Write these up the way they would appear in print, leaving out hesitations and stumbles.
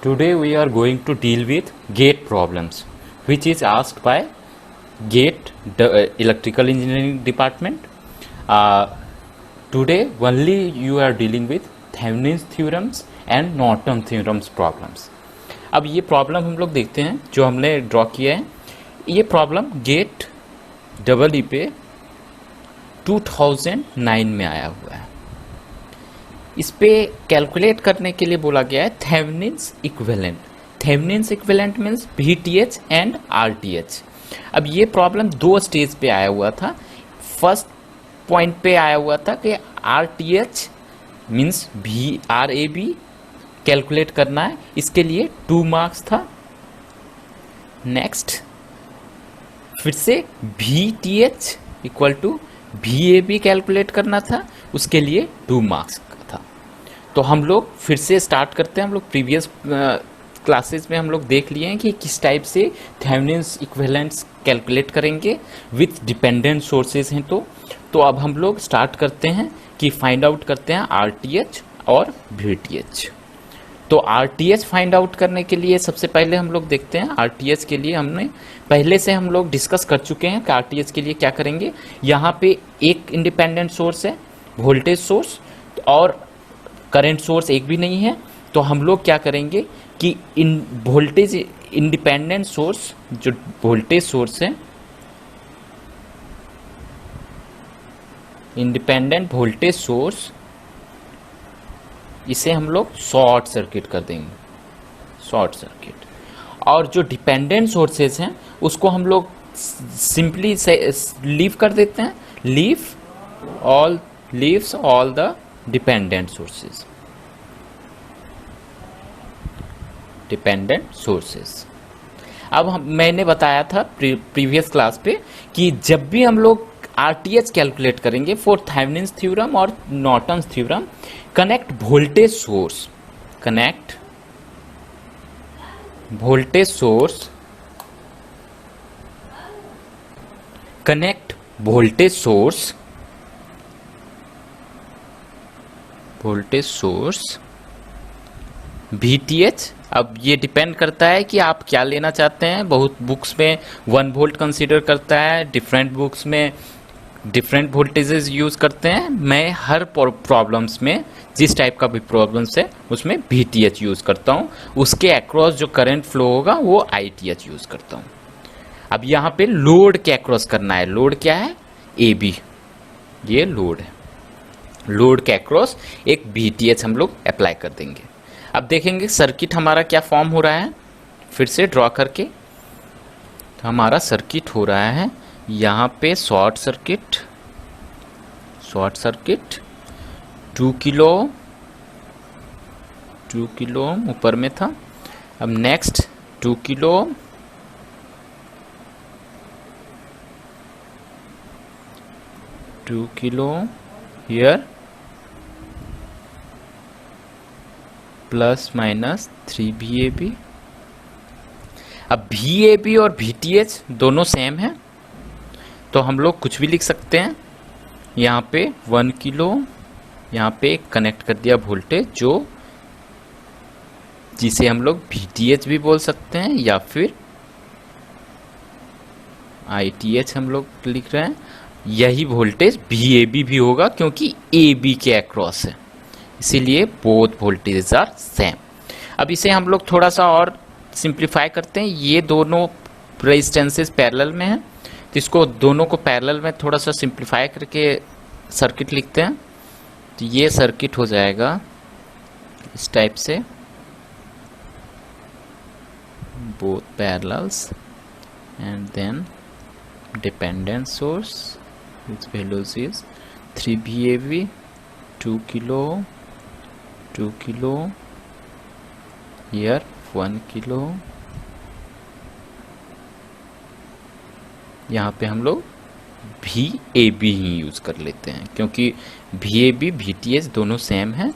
Today we are going to deal with gate problems, which is asked by GATE Electrical Engineering Department. Today only you are dealing with Thevenin's theorems and Norton theorems problems. अब ये problem हम लोग देखते हैं जो हमने draw किया है. ये प्रॉब्लम गेट डबल ई पे 2009 में आया हुआ है. इस पे कैलकुलेट करने के लिए बोला गया है Thevenin's equivalent. Thevenin's equivalent means VTH and RTH. अब ये प्रॉब्लम दो स्टेज पे आया हुआ था. फर्स्ट पॉइंट पे आया हुआ था कि RTH मीन्स RAB कैलकुलेट करना है, इसके लिए 2 मार्क्स था. नेक्स्ट फिर से VTH equal to VAB calculate करना था, उसके लिए 2 मार्क्स का था. तो हम लोग फिर से स्टार्ट करते हैं. हम लोग प्रीवियस क्लासेस में हम लोग देख लिए हैं कि किस टाइप से थेवेनिन्स इक्विवेलेंट्स कैलकुलेट करेंगे विथ डिपेंडेंट सोर्सेज हैं. तो अब हम लोग स्टार्ट करते हैं कि फाइंड आउट करते हैं RTH और VTH. तो RTH फाइंड आउट करने के लिए सबसे पहले हम लोग देखते हैं. RTH के लिए हमने पहले से हम लोग डिस्कस कर चुके हैं कि RTH के लिए क्या करेंगे. यहाँ पे एक इंडिपेंडेंट सोर्स है, वोल्टेज सोर्स, और करंट सोर्स एक भी नहीं है. तो हम लोग क्या करेंगे कि इन वोल्टेज इंडिपेंडेंट सोर्स, जो वोल्टेज सोर्स है, इंडिपेंडेंट वोल्टेज सोर्स, इसे हम लोग शॉर्ट सर्किट कर देंगे, शॉर्ट सर्किट. और जो डिपेंडेंट सोर्सेज हैं उसको हम लोग सिंपली लीव कर देते हैं. Leaves all the dependent sources. Dependent sources. अब मैंने बताया था प्रीवियस क्लास पे कि जब भी हम लोग RTH कैलकुलेट करेंगे फॉर थेवेनिन्स थ्योरम और Norton's theorem, connect voltage source, connect voltage source, connect voltage source, voltage source VTH. अब ये डिपेंड करता है कि आप क्या लेना चाहते हैं. बहुत बुक्स में 1 वोल्ट कंसीडर करता है, डिफरेंट बुक्स में डिफरेंट वोल्टेजेस यूज़ करते हैं. मैं हर प्रॉब्लम्स में जिस टाइप का भी प्रॉब्लम्स है उसमें VTH यूज़ करता हूँ. उसके अक्रॉस जो करंट फ्लो होगा वो ITH यूज़ करता हूँ. अब यहाँ पे लोड के अक्रॉस करना है. लोड क्या है? AB. ये लोड है. लोड के अक्रॉस एक VTH हम लोग अप्लाई कर देंगे. अब देखेंगे सर्किट हमारा क्या फॉर्म हो रहा है. फिर से ड्रॉ करके तो हमारा सर्किट हो रहा है यहाँ पे शॉर्ट सर्किट, 2 किलो ऊपर में था. अब next 2 kilo, here plus minus 3 VAB. अब VAB और VTH दोनों सेम है तो हम लोग कुछ भी लिख सकते हैं. यहाँ पे 1 किलो, यहाँ पे कनेक्ट कर दिया वोल्टेज, जो जिसे हम लोग VTH भी बोल सकते हैं या फिर ITH हम लोग लिख रहे हैं. यही वोल्टेज VAB भी होगा क्योंकि AB के अक्रॉस है, इसीलिए बोथ वोल्टेज आर सेम. अब इसे हम लोग थोड़ा सा और सिंप्लीफाई करते हैं. ये दोनों रेजिस्टेंसेस पैरेलल में हैं, तो इसको दोनों को पैरेलल में थोड़ा सा सिंप्लीफाई करके सर्किट लिखते हैं. तो ये सर्किट हो जाएगा इस टाइप से, both parallels and then dependent source its values is 3 VAB, 2 kilo, here 1 kilo. यहाँ पे हम लोग VAB ही यूज़ कर लेते हैं क्योंकि VAB VTH दोनों सेम हैं,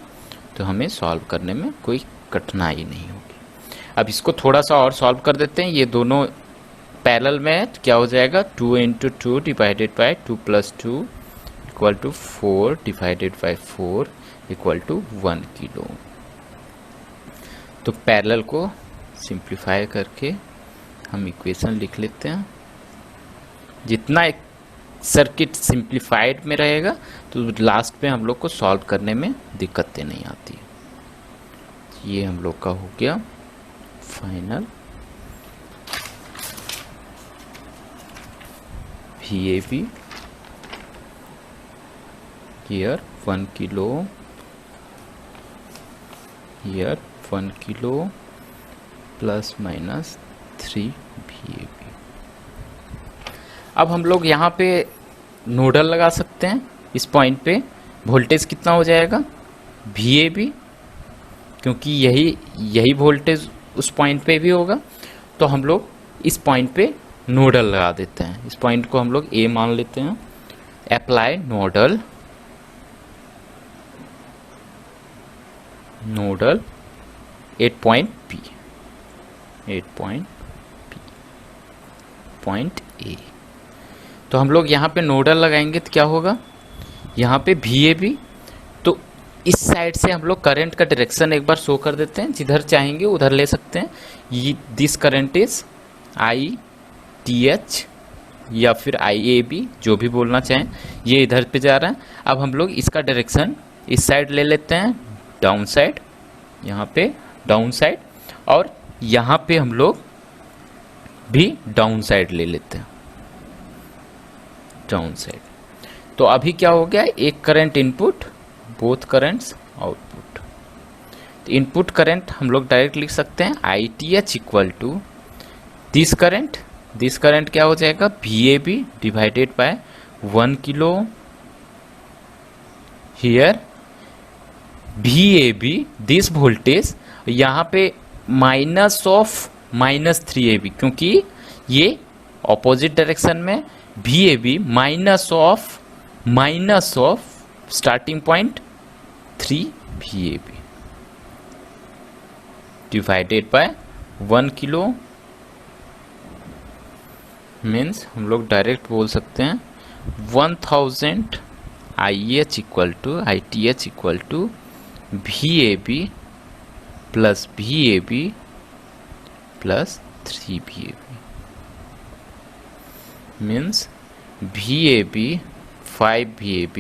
तो हमें सॉल्व करने में कोई कठिनाई नहीं होगी. अब इसको थोड़ा सा और सॉल्व कर देते हैं. ये दोनों पैरेलल में है तो क्या हो जाएगा, 2 × 2 divided by 2 + 2 equal to 4 divided by 4 equal to 1 kilo. तो पैरेलल को सिंप्लीफाई करके हम इक्वेशन लिख लेते हैं। जितना एक सर्किट सिंप्लीफाइड में रहेगा तो लास्ट में हम लोग को सॉल्व करने में दिक्कतें नहीं आती। ये हम लोग का हो गया final VAB here 1 kilo, here 1 kilo plus minus 3 VAB। अब हम लोग यहाँ पे नोडल लगा सकते हैं। इस पॉइंट पे वोल्टेज कितना हो जाएगा VAB, क्योंकि यही वोल्टेज उस पॉइंट पे भी होगा। तो हम लोग इस पॉइंट पे नोडल लगा देते हैं। इस पॉइंट को हम लोग A मान लेते हैं। Apply nodal at point P, point A। तो हम लोग यहाँ पे नोडल लगाएंगे तो क्या होगा, यहाँ पे VAB। तो इस साइड से हम लोग करंट का डायरेक्शन एक बार शो कर देते हैं, जिधर चाहेंगे उधर ले सकते हैं। ये दिस करंट इज ITH या फिर IAB, जो भी बोलना चाहें, ये इधर पे जा रहा है। अब हम लोग इसका डायरेक्शन इस साइड ले लेते हैं, डाउन साइड, यहाँ पे डाउन साइड, और यहाँ पे हम लोग भी डाउन साइड ले लेते हैं, डाउन साइड। तो अभी क्या हो गया, एक current input, both currents output. तो इनपुट करंट हम लोग डायरेक्ट लिख सकते हैं ITH equal to this current क्या हो जाएगा VAB divided by 1 kilo, here VAB this voltage, यहाँ पे माइनस ऑफ -3AB, क्योंकि ये ऑपोजिट डायरेक्शन में VAB minus of starting point 3 VAB divided by 1 kilo, means हम लोग डायरेक्ट बोल सकते हैं 1000 ITH equal to VAB plus 3 VAB, means VAB 5 VAB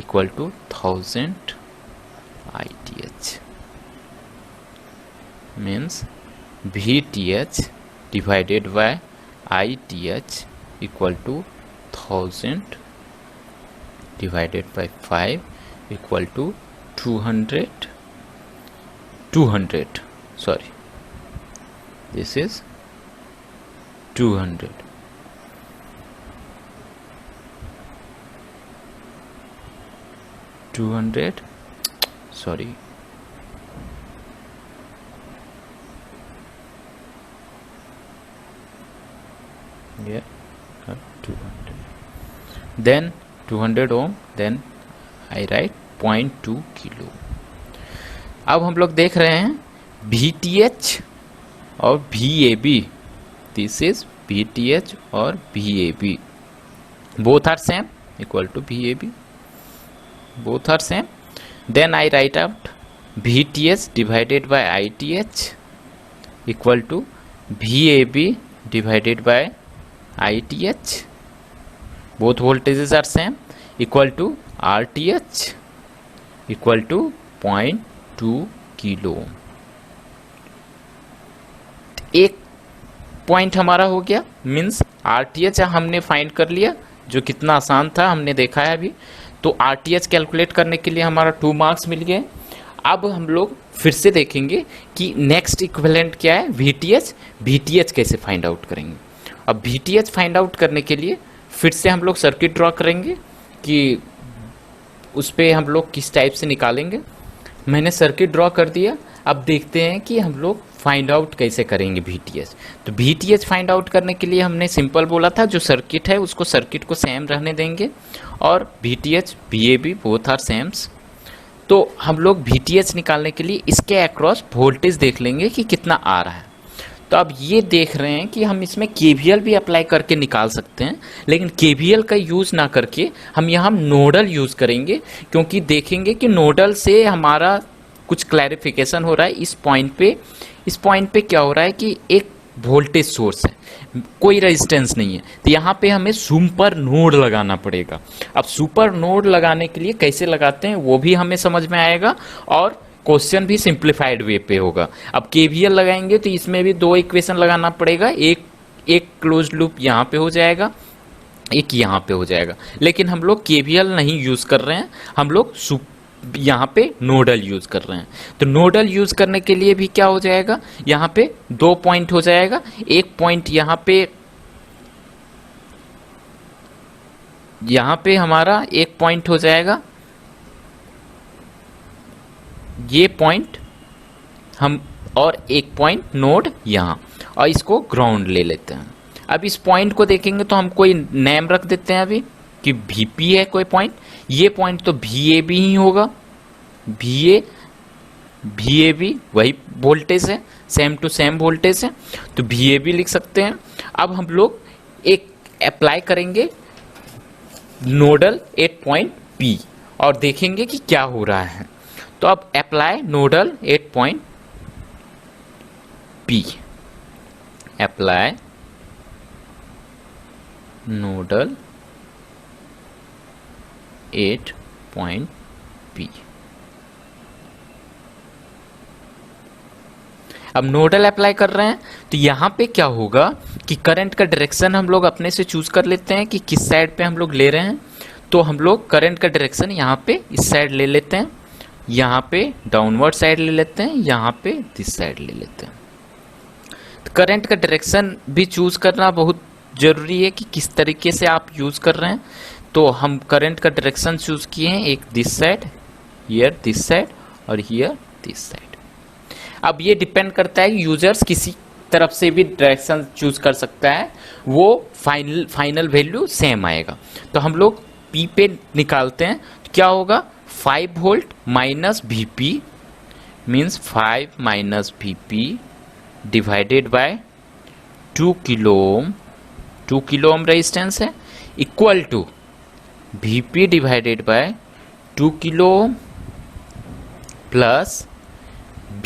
equal to 1000 ITH, means VTH divided by ITH equal to 1000 divided by 5 equal to 200, sorry, this is 200, sorry, yeah, 200, then 200 ohm, then I write 0.2 kilo. अब हम लोग देख रहे हैं VTH और VAB, this is VTH और VAB, both are same equal to VAB, both are same. Then I write out VTH divided by ITH equal to VAB divided by ITH, both voltages are same, equal to RTH equal to 0.2 kilo. एक point हमारा हो गया, means RTH हमने find कर लिया, जो कितना आसान था हमने देखा है अभी। तो RTH कैलकुलेट करने के लिए हमारा 2 मार्क्स मिल गए। अब हम लोग फिर से देखेंगे कि नेक्स्ट इक्विवेलेंट क्या है, VTH कैसे फाइंड आउट करेंगे। अब VTH फाइंड आउट करने के लिए फिर से हम लोग सर्किट ड्रॉ करेंगे कि उस पर हम लोग किस टाइप से निकालेंगे। मैंने सर्किट ड्रॉ कर दिया। अब देखते हैं कि हम लोग फाइंड आउट कैसे करेंगे VTH। तो VTH फाइंड आउट करने के लिए हमने सिंपल बोला था, जो सर्किट है उसको सर्किट को सेम रहने देंगे, और VTH VAB both are sames. तो हम लोग VTH निकालने के लिए इसके अक्रॉस वोल्टेज देख लेंगे कि कितना आ रहा है। तो अब ये देख रहे हैं कि हम इसमें KVL भी अप्लाई करके निकाल सकते हैं, लेकिन KVL का यूज़ ना करके हम यहाँ नोडल यूज़ करेंगे, क्योंकि देखेंगे कि नोडल से हमारा कुछ क्लैरिफिकेशन हो रहा है इस पॉइंट पे। इस पॉइंट पे क्या हो रहा है कि एक वोल्टेज सोर्स है, कोई रेजिस्टेंस नहीं है, तो यहाँ पे हमें सुपर नोड लगाना पड़ेगा। अब सुपर नोड लगाने के लिए कैसे लगाते हैं वो भी हमें समझ में आएगा और क्वेश्चन भी सिंप्लीफाइड वे पे होगा। अब केवीएल लगाएंगे तो इसमें भी दो इक्वेशन लगाना पड़ेगा, एक क्लोज लूप यहाँ पे हो जाएगा, एक यहाँ पे हो जाएगा। लेकिन हम लोग केवीएल नहीं यूज कर रहे हैं, हम लोग यहाँ पे नोडल यूज कर रहे हैं। तो नोडल यूज करने के लिए भी क्या हो जाएगा, यहाँ पे 2 पॉइंट हो जाएगा। एक पॉइंट यहाँ पे हमारा एक पॉइंट हो जाएगा, ये पॉइंट हम, और एक पॉइंट नोड यहाँ, और इसको ग्राउंड ले लेते हैं। अब इस पॉइंट को देखेंगे तो हम कोई नेम रख देते हैं अभी कि VP है कोई पॉइंट, ये पॉइंट तो VAB ही होगा। VAB वही वोल्टेज है, सेम टू सेम वोल्टेज है, तो VAB लिख सकते हैं। अब हम लोग एक अप्लाई करेंगे नोडल एट पॉइंट P और देखेंगे कि क्या हो रहा है। तो अब apply nodal at point P, apply nodal 8.P। अब नोडल अप्लाई कर रहे हैं तो यहाँ पे क्या होगा कि करंट का डायरेक्शन हम लोग अपने से चूज कर लेते हैं कि किस साइड पे हम लोग ले रहे हैं। तो हम लोग करंट का डायरेक्शन यहाँ पे इस साइड ले लेते हैं, यहाँ पे डाउनवर्ड साइड ले लेते हैं, यहाँ पे दिस साइड ले लेते हैं। तो करंट का डायरेक्शन भी चूज करना बहुत जरूरी है कि किस तरीके से आप यूज कर रहे हैं। तो हम करंट का डायरेक्शन चूज किए हैं, एक this side, here this side और हियर दिस साइड। अब ये डिपेंड करता है यूजर्स किसी तरफ से भी डायरेक्शन चूज कर सकता है, वो फाइनल वैल्यू सेम आएगा। तो हम लोग P पे निकालते हैं तो क्या होगा, 5 volt minus VP means 5 minus VP divided by 2 kilo ohm, 2 kilo ohm resistance है, equal to VP divided by 2 kilo ohm plus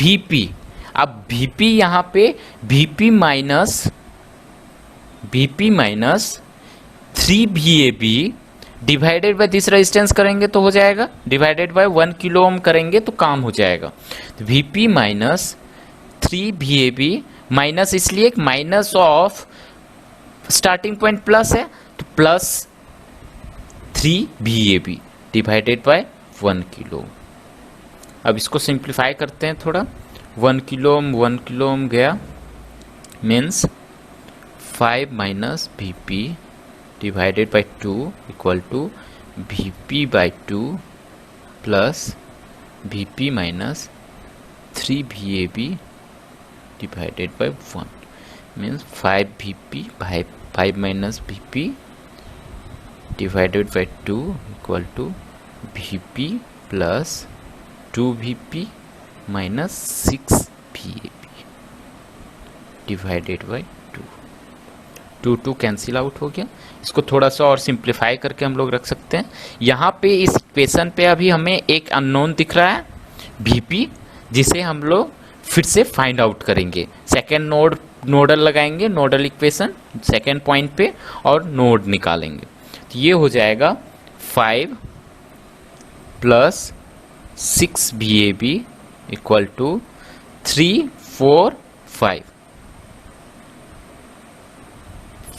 VP। अब VP यहाँ पे VP minus 3 VAB divided by this resistance करेंगे तो हो जाएगा, डिवाइडेड बाय 1 किलो ओम करेंगे तो काम हो जाएगा। तो VP माइनस 3 VAB माइनस, इसलिए minus of starting point plus है तो plus 3 VAB divided by 1 kilo. अब इसको सिंप्लीफाई करते हैं थोड़ा, 1 किलो ओम गया means 5 minus VP divided by 2 equal to VP by 2 plus VP minus 3 VAB divided by 1 means 5 VP by 5 minus VP divided by 2 equal to VP plus 2 VP minus 6 VAB divided by 2 cancel out हो गया। इसको थोड़ा सा और simplify करके हम लोग रख सकते हैं। यहाँ पे इस इक्वेशन पे अभी हमें एक अननोन दिख रहा है VP, जिसे हम लोग फिर से फाइंड आउट करेंगे। सेकेंड नोडल लगाएंगे, नोडल इक्वेशन सेकेंड पॉइंट पे और नोड निकालेंगे। तो ये हो जाएगा 5 plus 6 VAB equal to 3 4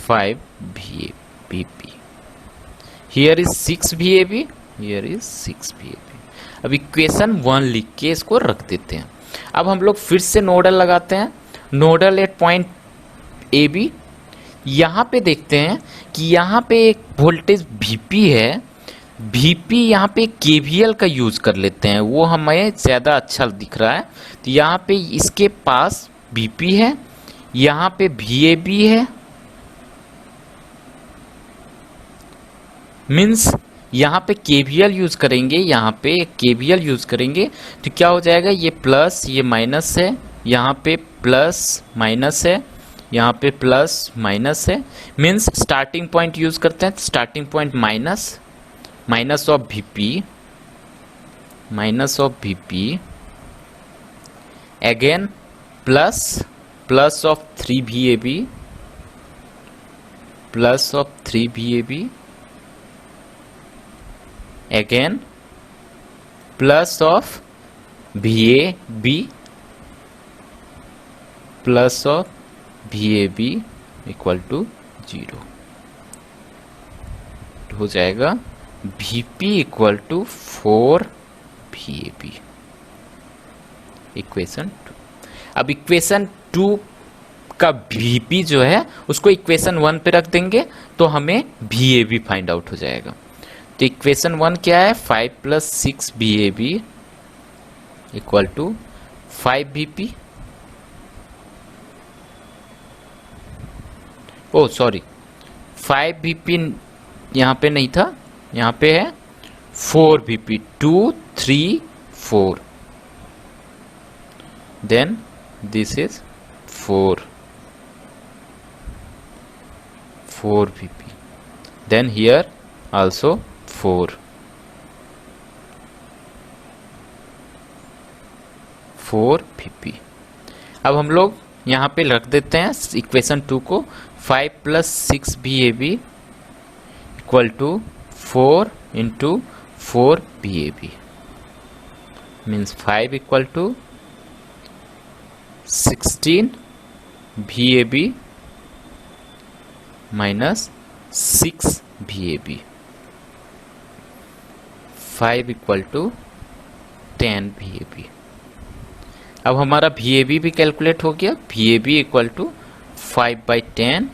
5 VP। Here is 6 VAB, here is 6 VAB। अब इक्वेशन 1 लिख के इसको रख देते हैं। अब हम लोग फिर से नोडल लगाते हैं, नोडल एट पॉइंट AB। यहाँ पे देखते हैं कि यहाँ पे एक वोल्टेज VP है, VP यहाँ पे KVL का यूज कर लेते हैं, वो हमें ज़्यादा अच्छा दिख रहा है। तो यहाँ पे इसके पास VP है, यहाँ पे VAB है, मीन्स यहाँ पे KVL यूज करेंगे, यहाँ पे KVL यूज करेंगे तो क्या हो जाएगा, ये प्लस ये माइनस है, यहाँ पे प्लस माइनस है, यहाँ पे प्लस माइनस है, मीन्स स्टार्टिंग पॉइंट यूज करते हैं। Starting point minus of VP again plus of 3 VAB plus of 3 VAB again plus of VAB plus of VAB equal to 0 हो जाएगा VP equal to 4 VAB equation 2। अब equation 2 का VP जो है उसको equation 1 पे रख देंगे तो हमें VAB फाइंड आउट हो जाएगा। तो इक्वेशन 1 क्या है 5 plus 6 VAB equal to 5 VP। Oh sorry 5 VP यहाँ पे नहीं था, यहाँ पे है 4 VP 2 3 4 then this is 4 VP then here also 4 VP। अब हम लोग यहाँ पे रख देते हैं इक्वेशन 2 को 5 plus 6 VAB equal to 4 into 4 VAB means 5 equal to 16 VAB minus 6 VAB 5 equal to 10 VAB। अब हमारा VAB भी कैलकुलेट हो गया। VAB equal to 5/10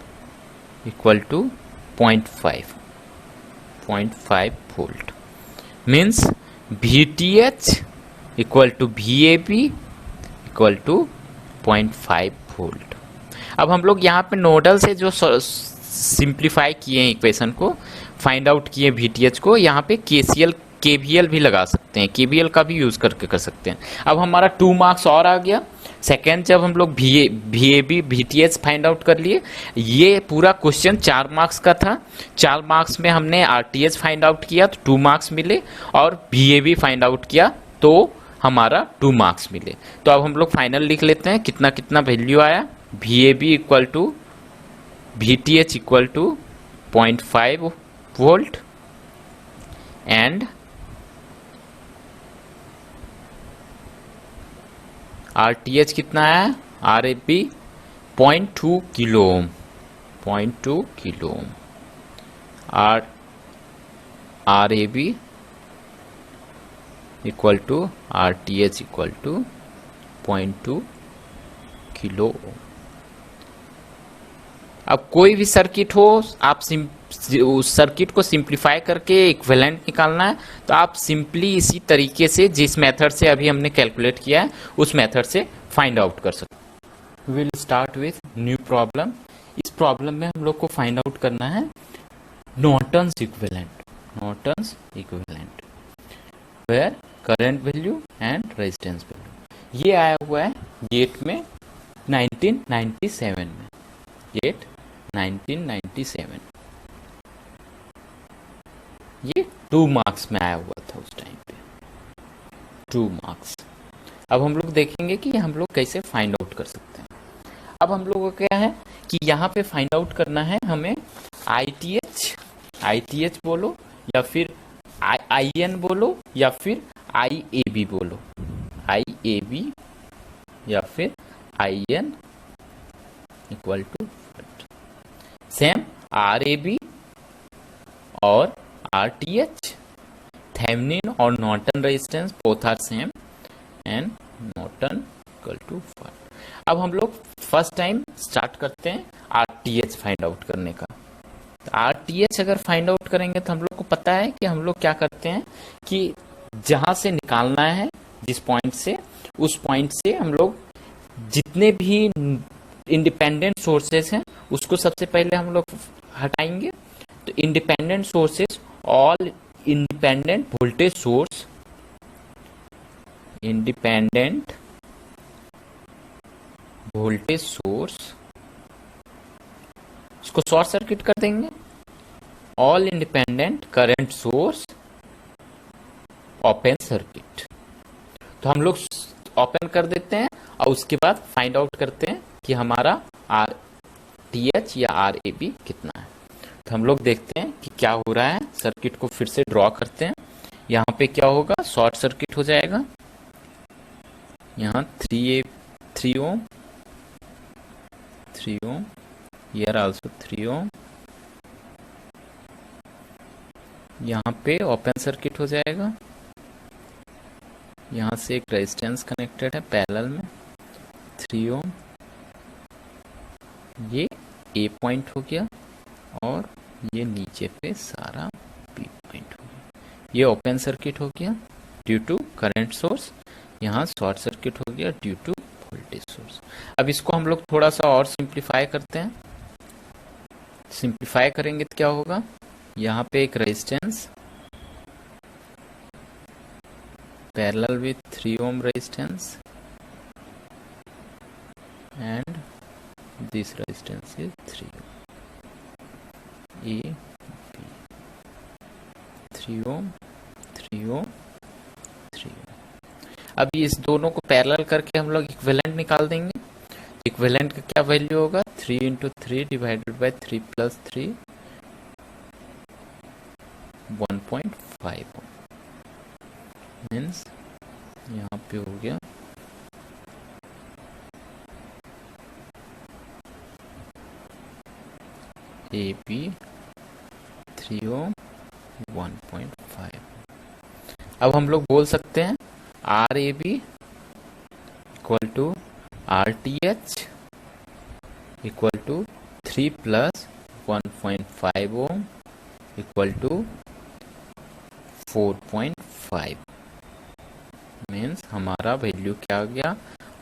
equal to 0.5 volt means VTH equal to VAB equal to 0.5 volt. अब हम लोग यहाँ पे नोडल से जो सिंप्लीफाई किए हैं इक्वेशन को फाइंड आउट किए VTH को, यहाँ पे KCL KVL भी लगा सकते हैं, KVL का भी यूज़ करके कर सकते हैं। अब हमारा 2 मार्क्स और आ गया। सेकेंड जब हम लोग VAB VTH फाइंड आउट कर लिए, ये पूरा क्वेश्चन 4 मार्क्स का था। 4 मार्क्स में हमने RTH फाइंड आउट किया तो 2 मार्क्स मिले और VAB फाइंड आउट किया तो हमारा 2 मार्क्स मिले। तो अब हम लोग फाइनल लिख लेते हैं कितना कितना वैल्यू आया। VAB equal to VTH equal to 0.5 volt and RTH कितना है RAB 0.2 kilo ohm 0.2 kilo ohm RAB equal to RTH equal to 0.2 kilo ohm. अब कोई भी सर्किट हो, आप उस सर्किट को सिंप्लीफाई करके इक्विवेलेंट निकालना है तो आप सिंपली इसी तरीके से जिस मेथड से अभी हमने कैलकुलेट किया है उस मेथड से फाइंड आउट कर सकते हैं। Will start with new problem. इस प्रॉब्लम में हम लोग को फाइंड आउट करना है Norton's equivalent where current value and resistance value. ये आया हुआ है गेट में 1997 में, गेट 1997 ये 2 मार्क्स में आया हुआ था उस टाइम पे 2 मार्क्स। अब हम लोग देखेंगे कि हम लोग कैसे फाइंड आउट कर सकते हैं। अब हम लोगों को क्या है कि यहाँ पे फाइंड आउट करना है हमें ITH बोलो या फिर IN बोलो या फिर IAB बोलो, IAB या फिर IN equal to same RAB और RTH, थेवेनिन और Norton resistance both are same and Norton equal to 4। अब हम लोग फर्स्ट टाइम स्टार्ट करते हैं RTH फाइंड आउट करने का। तो RTH अगर फाइंड आउट करेंगे तो हम लोग को पता है कि हम लोग क्या करते हैं कि जहां से निकालना है जिस पॉइंट से, उस पॉइंट से हम लोग जितने भी इंडिपेंडेंट सोर्सेस हैं उसको सबसे पहले हम लोग हटाएंगे। तो independent sources, all independent voltage source, independent voltage source इसको शॉर्ट सर्किट कर देंगे। All independent current source open circuit. तो हम लोग ओपन कर देते हैं और उसके बाद फाइंड आउट करते हैं कि हमारा आर टी एच या आर ए बी कितना है। तो हम लोग देखते हैं कि क्या हो रहा है, सर्किट को फिर से ड्रॉ करते हैं। यहाँ पे क्या होगा, शॉर्ट सर्किट हो जाएगा, यहाँ 3 ओम, 3 ओम, हियर आल्सो 3 ओम, यहाँ पे ओपन सर्किट हो जाएगा, यहाँ से एक रेजिस्टेंस कनेक्टेड है पैरेलल में 3 ओम, ये ए पॉइंट हो गया और ये नीचे पे सारा बी पॉइंट हो गया। ये ओपन सर्किट हो गया ड्यू टू करंट सोर्स, यहाँ शॉर्ट सर्किट हो गया ड्यू टू वोल्टेज सोर्स। अब इसको हम लोग थोड़ा सा और सिंप्लीफाई करते हैं। सिंप्लीफाई करेंगे तो क्या होगा, यहाँ पे एक resistance parallel with 3 ohm resistance and this resistance is 3 ohm, A B, 3 ohm, 3 ohm, 3 ohm. अब इस दोनों को पैरेलल करके हम लोग इक्विवेलेंट निकाल देंगे। इक्विवेलेंट का क्या वैल्यू होगा, 3 into 3 divided by 3 plus 3, 1.5 means यहाँ पे हो गया ए बी 3 ओम 1.5। अब हम लोग बोल सकते हैं R A B equal to R T H equal to 3 plus 1.5 ohm equal to 4.5 means हमारा वैल्यू क्या आ गया,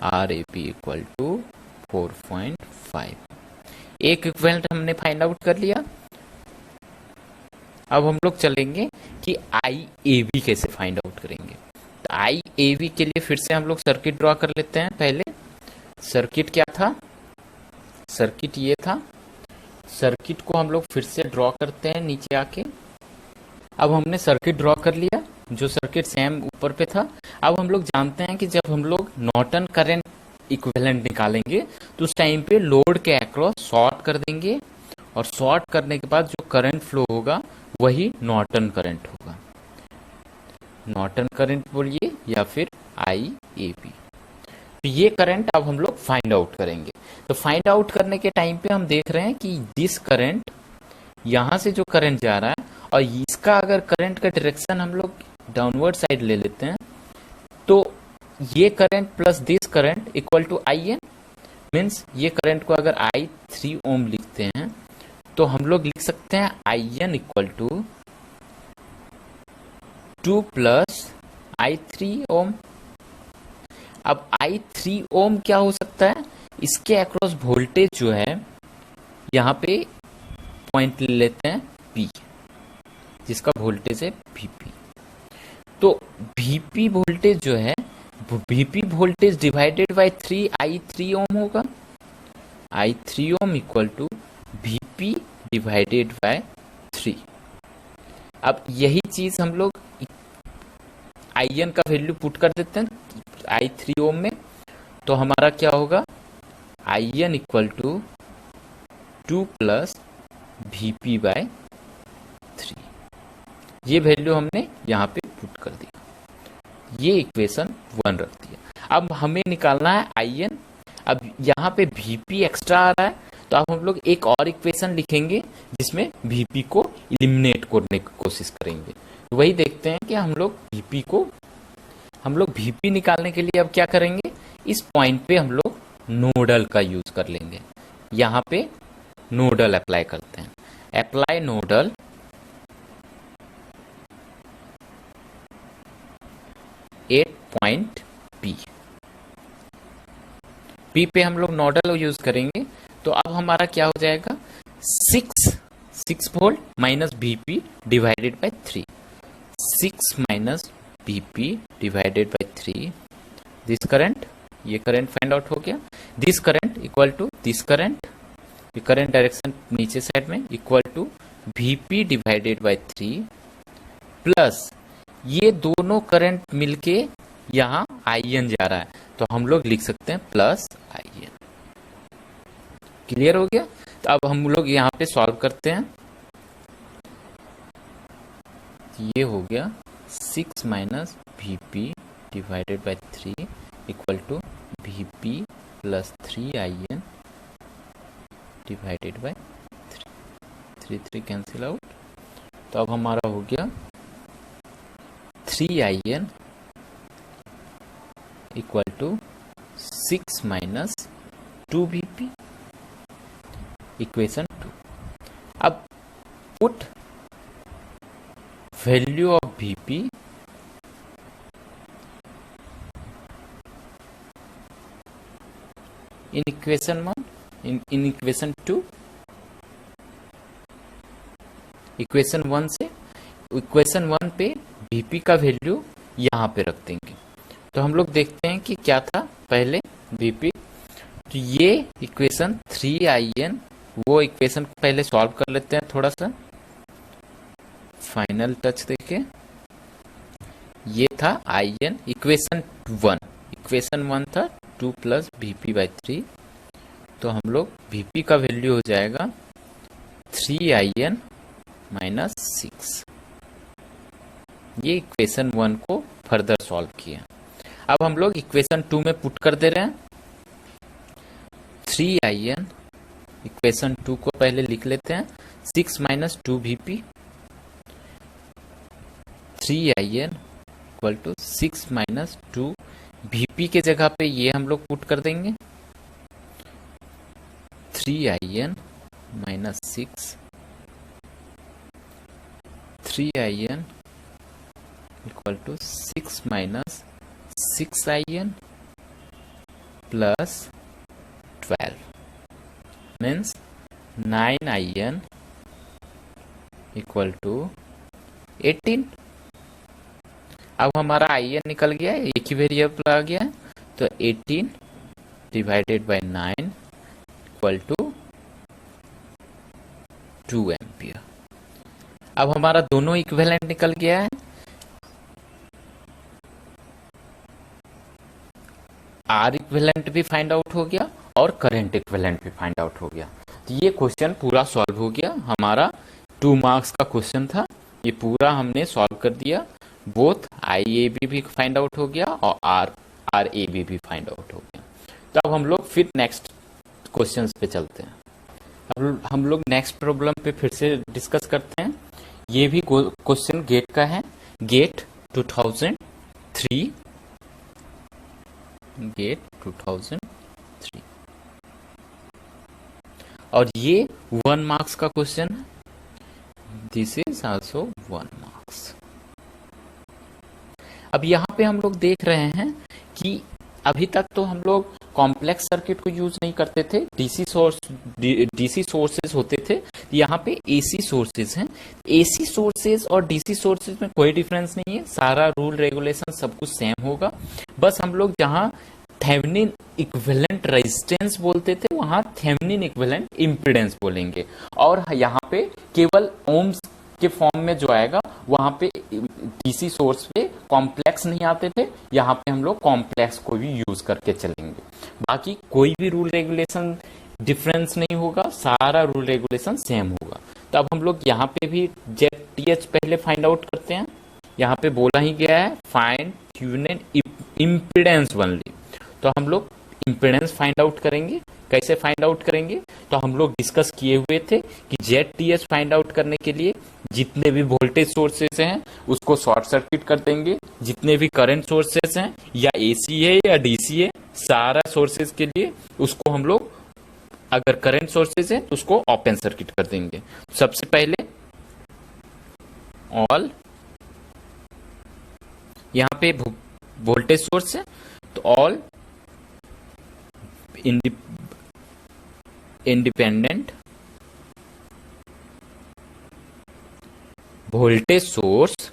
R A B equal to 4.5। एक इक्विवेलेंट हमने फाइंड आउट कर लिया। अब हम लोग चलेंगे कि आई ए बी कैसे फाइंड आउट करेंगे। तो आई ए बी के लिए फिर से हम लोग सर्किट ड्रॉ कर लेते हैं। पहले सर्किट क्या था, सर्किट ये था, सर्किट को हम लोग फिर से ड्रॉ करते हैं नीचे आके। अब हमने सर्किट ड्रॉ कर लिया, जो सर्किट सेम ऊपर पे था। अब हम लोग जानते हैं कि जब हम लोग नॉर्टन करंट इक्विवेलेंट निकालेंगे तो उस टाइम पे लोड के अक्रॉस शॉर्ट कर देंगे और शॉर्ट करने के बाद जो करंट फ्लो होगा वही नॉर्टन करंट होगा। नॉर्टन करंट बोलिए या फिर आई ए बी। तो ये करंट अब हम लोग फाइंड आउट करेंगे। तो फाइंड आउट करने के टाइम पे हम देख रहे हैं कि दिस करंट, यहाँ से जो करंट जा रहा है और इसका अगर करंट का डायरेक्शन हम लोग डाउनवर्ड साइड ले लेते हैं तो ये current plus this current equal to I N. Means ये करंट को अगर आई 3 ओम लिखते हैं तो हम लोग लिख सकते हैं I N equal to 2 plus I 3 ohm. अब आई 3 ओम क्या हो सकता है, इसके अक्रॉस वोल्टेज जो है, यहाँ पे पॉइंट ले लेते हैं P, जिसका वोल्टेज है Vp। तो Vp वोल्टेज जो है, Vp voltage divided by 3 I 3 ohm होगा। I 3 ohm equal to Vp divided by 3। अब यही चीज हम लोग आई एन का वैल्यू पुट कर देते हैं आई 3 ओम में, तो हमारा क्या होगा, I N equal to 2 plus Vp by 3। ये वैल्यू हमने यहाँ पे पुट कर दिया, ये इक्वेशन 1 रखती है। अब हमें निकालना है आई एन। अब यहाँ पे Vp एक्स्ट्रा आ रहा है तो अब हम लोग एक और इक्वेशन लिखेंगे जिसमें Vp को इलिमिनेट करने की कोशिश करेंगे। तो वही देखते हैं कि हम लोग Vp निकालने के लिए अब क्या करेंगे, इस पॉइंट पे हम लोग नोडल का यूज कर लेंगे। यहाँ पे नोडल अप्लाई करते हैं, apply nodal at point P पे हम लोग नोडल यूज करेंगे। तो अब हमारा क्या हो जाएगा, 6 volt minus Vp divided by 3, 6 minus Vp divided by 3, this current, ये करंट फाइंड आउट हो गया। This current equal to this current, ये करंट डायरेक्शन नीचे साइड में, equal to Vp divided by 3 plus ये दोनों करंट मिलके यहाँ आई एन जा रहा है तो हम लोग लिख सकते हैं प्लस आई एन। क्लियर हो गया? तो अब हम लोग यहाँ पे सॉल्व करते हैं। ये हो गया 6 minus V P divided by 3 equal to V P plus 3 I N divided by 3 3 cancel out. तो अब हमारा हो गया 3 I N equal to 6 minus 2 V P, equation 2। अब put value of V P in equation 1 in equation 2। Equation 1 से equation 1 पे VP का value यहाँ पे रख देंगे। तो हम लोग देखते हैं कि क्या था पहले वीपी। तो ये इक्वेशन 3 आई एन, वो इक्वेशन को पहले सॉल्व कर लेते हैं थोड़ा सा, फाइनल टच देके। ये था आई एन इक्वेशन 1, इक्वेशन 1 था 2 प्लस वीपी बाई 3। तो हम लोग वीपी का वैल्यू हो जाएगा 3 आई एन माइनस 6। ये इक्वेशन 1 को फर्दर सॉल्व किया। अब हम लोग इक्वेशन 2 में पुट कर दे रहे हैं 3 आई एन, इक्वेशन 2 को पहले लिख लेते हैं 6 minus 2 V P, 3 I N equal to 6 minus 2 V P के जगह पे ये हम लोग पुट कर देंगे 3 I N minus 6, 3 I N equal to 6 minus 6 I N plus 12 means 9 I N equal to 18। अब हमारा आई एन निकल गया है, एक ही वेरिएबल आ गया है, तो 18 divided by 9 equal to 2 ampere. अब हमारा दोनों इक्विवेलेंट निकल गया है, आर इक्विवेलेंट भी फाइंड आउट हो गया और करंट इक्विवेलेंट भी फाइंड आउट हो गया। तो ये क्वेश्चन पूरा सॉल्व हो गया। हमारा 2 मार्क्स का क्वेश्चन था, ये पूरा हमने सॉल्व कर दिया। बोथ आई ए बी भी फाइंड आउट हो गया और आर ए बी भी फाइंड आउट हो गया। तो अब हम लोग फिर नेक्स्ट क्वेश्चंस पे चलते हैं। अब हम लोग नेक्स्ट प्रॉब्लम पे फिर से डिस्कस करते हैं। ये भी क्वेश्चन गेट का है, गेट 2003, गेट 2003, और ये 1 मार्क्स का क्वेश्चन है। This is also 1 marks. अब यहाँ पे हम लोग देख रहे हैं कि अभी तक तो हम लोग कॉम्प्लेक्स सर्किट को यूज नहीं करते थे, डीसी सोर्सेज होते थे। यहाँ पे एसी सोर्सेज हैं। एसी सोर्सेज और डीसी सोर्सेज में कोई डिफरेंस नहीं है, सारा रूल रेगुलेशन सब कुछ सेम होगा। बस हम लोग जहाँ थेवेनिन इक्विवेलेंट रेजिस्टेंस बोलते थे वहां थेवेनिन इक्विवेलेंट इम्पीडेंस बोलेंगे, और यहाँ पे केवल ओम्स के फॉर्म में जो आएगा वहां पे डीसी सोर्स पे कॉम्प्लेक्स नहीं आते थे, यहाँ पे हम लोग कॉम्प्लेक्स को भी यूज करके चलेंगे। बाकी कोई भी रूल रेगुलेशन डिफरेंस नहीं होगा, सारा रूल रेगुलेशन सेम होगा। तो अब हम लोग यहाँ पे भी जेटीएच पहले फाइंड आउट करते हैं। यहाँ पे बोला ही गया है फाइंड थेवेनिन इम्पीडेंस ओनली, तो हम लोग इम्पीडेंस फाइंड आउट करेंगे। कैसे फाइंड आउट करेंगे? तो हम लोग डिस्कस किए हुए थे कि जेटीएच फाइंड आउट करने के लिए जितने भी वोल्टेज सोर्सेस हैं उसको शॉर्ट सर्किट कर देंगे, जितने भी करंट सोर्सेस हैं या एसी है या डीसी है, सारा सोर्सेज के लिए उसको हम लोग, अगर करंट सोर्सेज है तो उसको ओपन सर्किट कर देंगे। सबसे पहले ऑल, यहाँ पे वोल्टेज सोर्स है तो all independent voltage source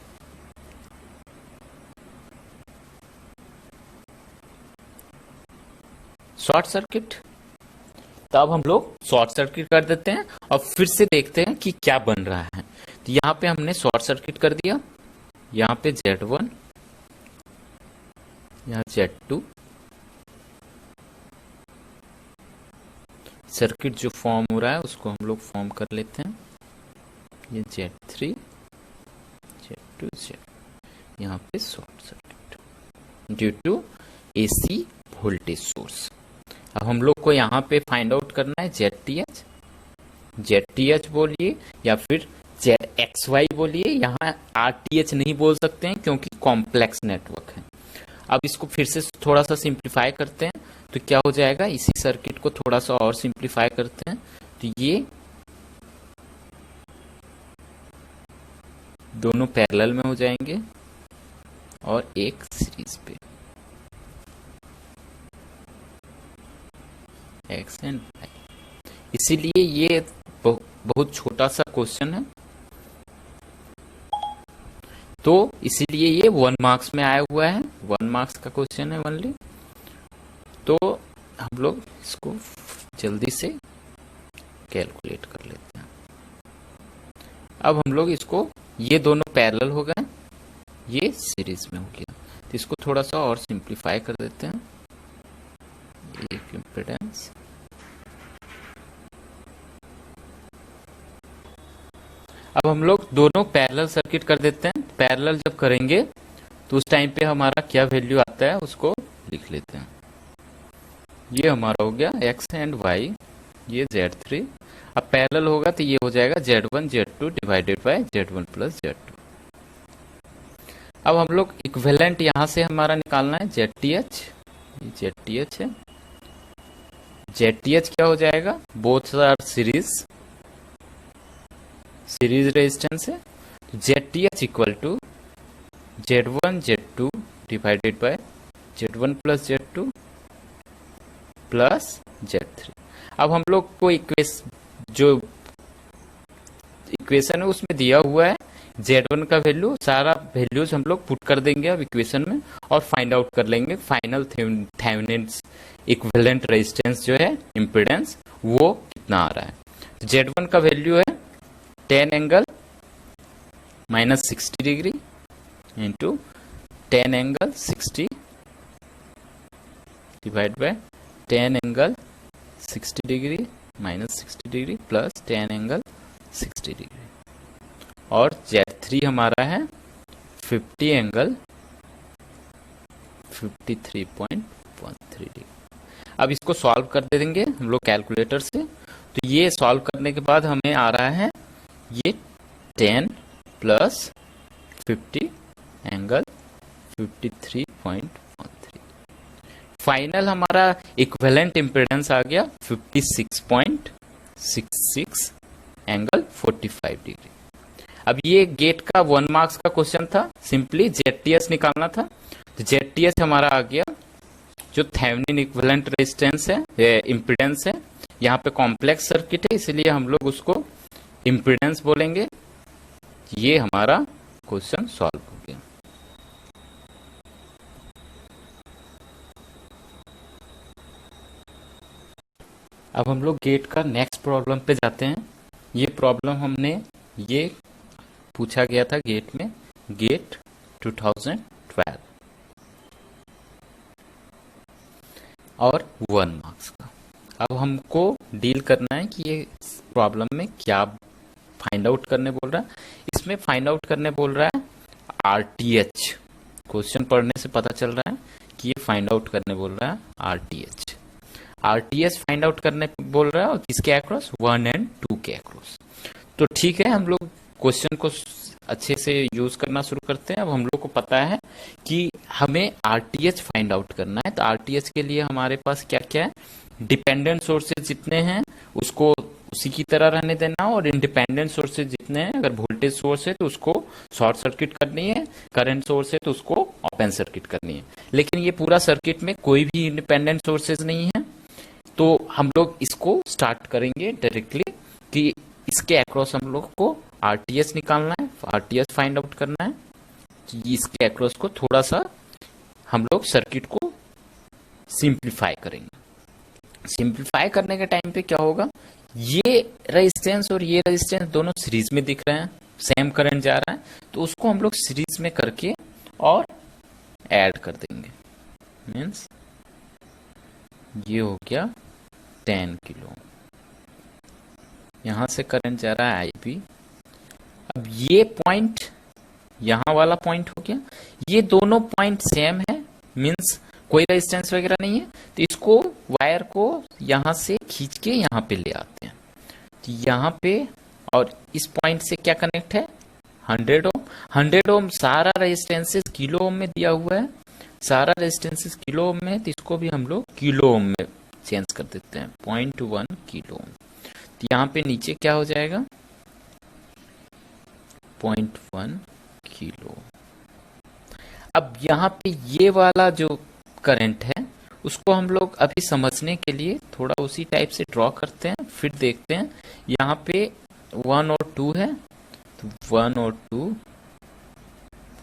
short circuit. तो अब हम लोग शॉर्ट सर्किट कर देते हैं और फिर से देखते हैं कि क्या बन रहा है। तो यहाँ पे हमने शॉर्ट सर्किट कर दिया, यहाँ पे Z1, यहाँ Z2, सर्किट जो फॉर्म हो रहा है उसको हम लोग फॉर्म कर लेते हैं। ये Z3 Z2 Z, यहाँ पे short circuit due to AC voltage source. अब हम लोग को यहाँ पे फाइंड आउट करना है ZTH बोलिए या फिर ZXY बोलिए, यहाँ RTH नहीं बोल सकते हैं क्योंकि कॉम्प्लेक्स नेटवर्क है। अब इसको फिर से थोड़ा सा सिंप्लीफाई करते हैं तो क्या हो जाएगा, इसी सर्किट को थोड़ा सा और सिंप्लीफाई करते हैं तो ये दोनों पैरेलल में हो जाएंगे और एक सीरीज पे X एंड Y। इसीलिए ये बहुत छोटा सा क्वेश्चन है, तो इसीलिए ये 1 मार्क्स में आया हुआ है, 1 मार्क्स का क्वेश्चन है ओनली। तो हम लोग इसको जल्दी से कैलकुलेट कर लेते हैं। अब हम लोग इसको, ये दोनों पैरेलल हो गए, ये सीरीज में हो गया, तो इसको थोड़ा सा और सिंप्लीफाई कर देते हैं। एक इम्पीडेंस अब हम लोग दोनों पैरेलल सर्किट कर देते हैं। पैरेलल जब करेंगे तो उस टाइम पे हमारा क्या वैल्यू आता है उसको लिख लेते हैं। ये हमारा हो गया X एंड Y, ये Z3। अब पैरेलल होगा तो ये हो जाएगा Z1 Z2 divided by Z1 plus Z2। अब हम लोग इक्विवेलेंट यहाँ से हमारा निकालना है ZTH, ये ZTH है। ZTH क्या हो जाएगा, बोथ आर सीरीज रेजिस्टेंस है। तो ZTH equal to Z1 Z2 divided by Z1 plus Z2 plus Z3। अब हम लोग को जो इक्वेशन है उसमें दिया हुआ है Z1 का वैल्यू, सारा वैल्यूज हम लोग पुट कर देंगे अब इक्वेशन में और फाइंड आउट कर लेंगे फाइनल थेवेनिन्स इक्विवेलेंट रेजिस्टेंस जो है इम्पीडेंस वो कितना आ रहा है। तो Z1 का वैल्यू है 10 angle minus 60 degree into 10 angle 60 divide by 10 angle 60 degree minus 60 degree plus 10 angle 60 degree, और Z3 हमारा है 50 एंगल 53.13 डिग्री। अब इसको सॉल्व कर दे देंगे हम लोग कैलकुलेटर से। तो ये सॉल्व करने के बाद हमें आ रहा है ये 10 प्लस 50 एंगल 53.13। फाइनल हमारा इक्विवेलेंट इम्पीडेंस आ गया 56.66 एंगल 45 डिग्री। अब ये गेट का 1 मार्क्स का क्वेश्चन था, सिंपली ZTH निकालना था। तो ZTH हमारा आ गया जो थेवेनिन इक्विवेलेंट रेजिस्टेंस है, इम्पीडेंस है। यहाँ पे कॉम्प्लेक्स सर्किट है इसलिए हम लोग उसको इम्पीडेंस बोलेंगे। ये हमारा क्वेश्चन सॉल्व हो गया। अब हम लोग गेट का नेक्स्ट प्रॉब्लम पे जाते हैं। ये प्रॉब्लम हमने ये पूछा गया था गेट में, गेट 2012 और 1 मार्क्स का। अब हमको डील करना है कि ये प्रॉब्लम में क्या फाइंड आउट करने बोल रहा है। इसमें फाइंड आउट करने बोल रहा है RTH। क्वेश्चन पढ़ने से पता चल रहा है कि ये फाइंड आउट करने बोल रहा है RTH फाइंड आउट करने बोल रहा है, और किसके अक्रॉस, 1 एंड 2 के अक्रॉस। तो ठीक है, हम लोग क्वेश्चन को अच्छे से यूज करना शुरू करते हैं। अब हम लोग को पता है कि हमें RTH फाइंड आउट करना है। तो RTH के लिए हमारे पास क्या क्या है, डिपेंडेंट सोर्सेज जितने हैं उसको उसी की तरह रहने देना, और इंडिपेंडेंट सोर्सेज जितने हैं, अगर वोल्टेज सोर्स है तो उसको शॉर्ट सर्किट करनी है, करंट सोर्स है तो उसको ओपन सर्किट करनी है। लेकिन ये पूरा सर्किट में कोई भी इंडिपेंडेंट सोर्सेज नहीं है, तो हम लोग इसको स्टार्ट करेंगे डायरेक्टली कि इसके अक्रॉस हम लोग को RTH निकालना है, RTH फाइंड आउट करना है। कि इसके अक्रॉस को थोड़ा सा हम लोग सर्किट को सिंप्लीफाई करेंगे। सिंप्लीफाई करने के टाइम पे क्या होगा, ये रेजिस्टेंस और ये रेजिस्टेंस दोनों सीरीज में दिख रहे हैं, सेम करंट जा रहा है, तो उसको हम लोग सीरीज में करके और ऐड कर देंगे। मीन्स ये हो गया 10 किलो, यहाँ से करंट जा रहा है आई बी। अब ये पॉइंट, यहाँ वाला पॉइंट हो गया, ये दोनों पॉइंट सेम है, मीन्स कोई रेजिस्टेंस वगैरह नहीं है, तो इसको वायर को यहाँ से खींच के यहाँ पे ले आते हैं। तो यहाँ पे और इस पॉइंट से क्या कनेक्ट है, 100 ओम। 100 ओम सारा रेजिस्टेंसेस किलो ओम में दिया हुआ है, सारा रेजिस्टेंसेस किलो ओम में, तो इसको भी हम लोग किलो ओम में चेंज कर देते हैं, 0.1 किलो ओम। तो यहाँ पे नीचे क्या हो जाएगा, 0.1 किलो। अब यहाँ पे ये वाला जो करंट है उसको हम लोग अभी समझने के लिए थोड़ा उसी टाइप से ड्रॉ करते हैं, फिर देखते हैं। यहाँ पे 1 और 2 है, तो 1 और 2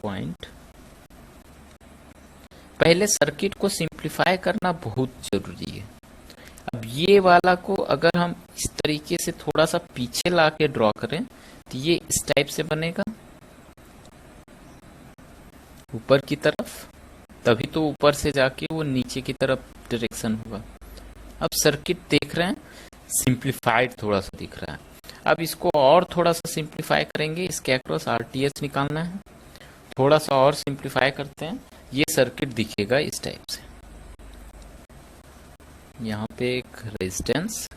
पॉइंट। पहले सर्किट को सिंप्लीफाई करना बहुत जरूरी है। अब ये वाला को अगर हम इस तरीके से थोड़ा सा पीछे ला के ड्रॉ करें तो ये इस टाइप से बनेगा ऊपर की तरफ, तभी तो ऊपर से जाके वो नीचे की तरफ डायरेक्शन होगा। अब सर्किट देख रहे हैं सिंप्लीफाइड थोड़ा सा दिख रहा है। अब इसको और थोड़ा सा सिंप्लीफाई करेंगे, इसके अक्रॉस आरटीएच निकालना है, थोड़ा सा और सिंप्लीफाई करते हैं, ये सर्किट दिखेगा इस टाइप से। यहाँ पे एक रेजिस्टेंस,